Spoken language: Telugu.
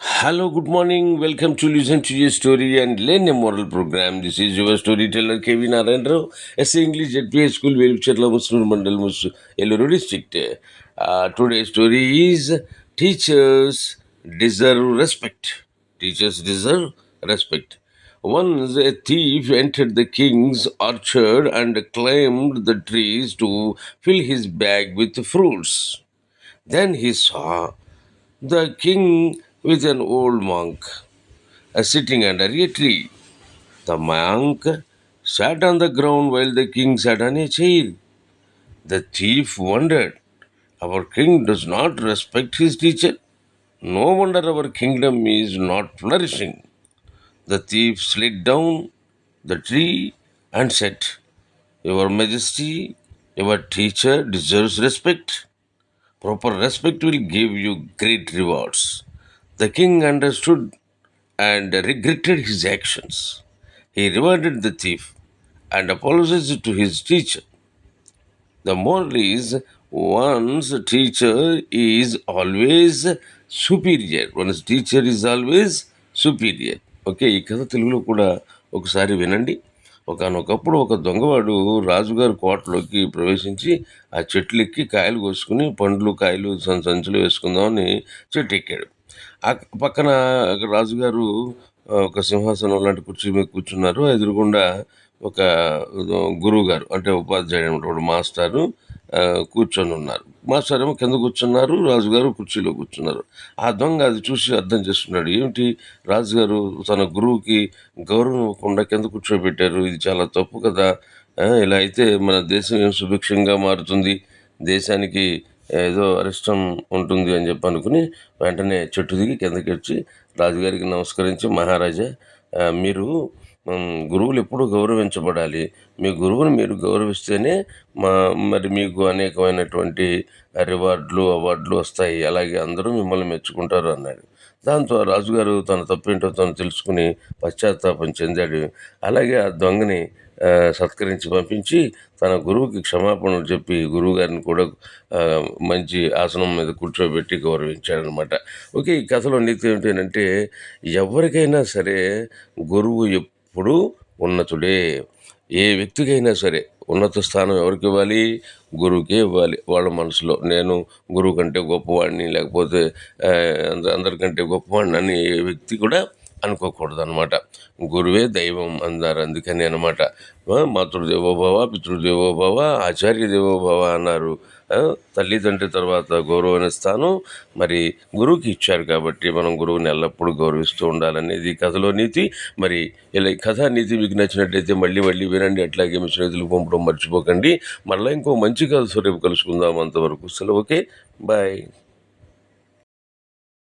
Hello, good morning. Welcome to listen to your story and learn a moral program. This is your storyteller Kevin Narendra, SA English at PA School, Velchatla Muslim Mandal Eluru district. Today's story is Teachers Deserve Respect. Teachers deserve respect. Once a thief entered the king's orchard and climbed the trees to fill his bag with fruits. Then he saw the king with an old monk sitting under a tree. The monk sat on the ground while the king sat on a chair. The thief wondered, our king does not respect his teacher. No wonder our kingdom is not flourishing. The thief slid down the tree and said, your Majesty, your teacher deserves respect. Proper respect will give you great rewards. The king understood and regretted his actions. He rewarded the thief and apologized to his teacher. The moral is one's teacher is always superior. One's teacher is always superior. Okay, ఈ కథ తెలుగులో కూడా ఒకసారి వినండి. ఒకనొకప్పుడు ఒక దొంగవాడు రాజుగారి కోటలోకి ప్రవేశించి ఆ చెట్లు ఎక్కి కాయలు కోసుకుని పండ్లు కాయలు సంచులు వేసుకుందామని చెట్టు ఎక్కాడు. ఆ పక్కన రాజుగారు ఒక సింహాసనం లాంటి కుర్చీ మీద కూర్చున్నారు. ఎదురుగుండా ఒక గురువు గారు అంటే ఉపాధ్యాయుడు అనమాట మాస్టారు కూర్చొని ఉన్నారు. మాస్టర్ ఏమో కింద కూర్చున్నారు, రాజుగారు కుర్చీలో కూర్చున్నారు. ఆ దొంగ అది చూసి అర్థం చేసుకున్నాడు, ఏమిటి రాజుగారు తన గురువుకి గౌరవం ఇవ్వకుండా కింద కూర్చోబెట్టారు, ఇది చాలా తప్పు కదా, ఇలా అయితే మన దేశం ఏం సుభిక్షంగా మారుతుంది, దేశానికి ఏదో అరిష్టం ఉంటుంది అని చెప్పి అనుకుని వెంటనే చెట్టు దిగి కిందకి వచ్చి రాజుగారికి నమస్కరించి, మహారాజా మీరు గురువులు ఎప్పుడూ గౌరవించబడాలి, మీ గురువుని మీరు గౌరవిస్తేనే మరి మీకు అనేకమైనటువంటి రివార్డులు అవార్డులు వస్తాయి, అలాగే అందరూ మిమ్మల్ని మెచ్చుకుంటారు అన్నాడు. దాంతో రాజుగారు తన తప్పేంటో తను తెలుసుకుని పశ్చాత్తాపం చెందాడు. అలాగే ఆ దొంగని సత్కరించి పంపించి తన గురువుకి క్షమాపణలు చెప్పి గురువుగారిని కూడా మంచి ఆసనం మీద కూర్చోబెట్టి గౌరవించాడనమాట. ఓకే, ఈ కథలో నీతి ఏమిటంటే ఎవరికైనా సరే గురువు ఎప్పుడూ ఉన్నతుడే. ఏ వ్యక్తికైనా సరే ఉన్నత స్థానం ఎవరికి ఇవ్వాలి? గురువుకే ఇవ్వాలి. వాళ్ళ మనసులో నేను గురువు కంటే గొప్పవాడిని, లేకపోతే అందరికంటే గొప్పవాడిని అని ఏ వ్యక్తి కూడా అనుకోకూడదు అనమాట. గురువే దైవం అన్నారు, అందుకని అనమాట. మాతృదేవోభవ, పితృదేవోభవ, ఆచార్య దేవోభవ అన్నారు. తల్లిదండ్రి తర్వాత గౌరవమైన స్థానం మరి గురువుకి ఇచ్చారు కాబట్టి మనం గురువుని ఎల్లప్పుడూ గౌరవిస్తూ ఉండాలనేది కథలో నీతి. మరి ఇలా ఈ కథా నీతి మీకు నచ్చినట్లయితే మళ్ళీ వినండి. అట్లాగే మీ స్నేహితులకు పంపడం మర్చిపోకండి. మళ్ళీ ఇంకో మంచి కథ రేపు కలుసుకుందాం. అంతవరకు సెలవు. Okay, bye.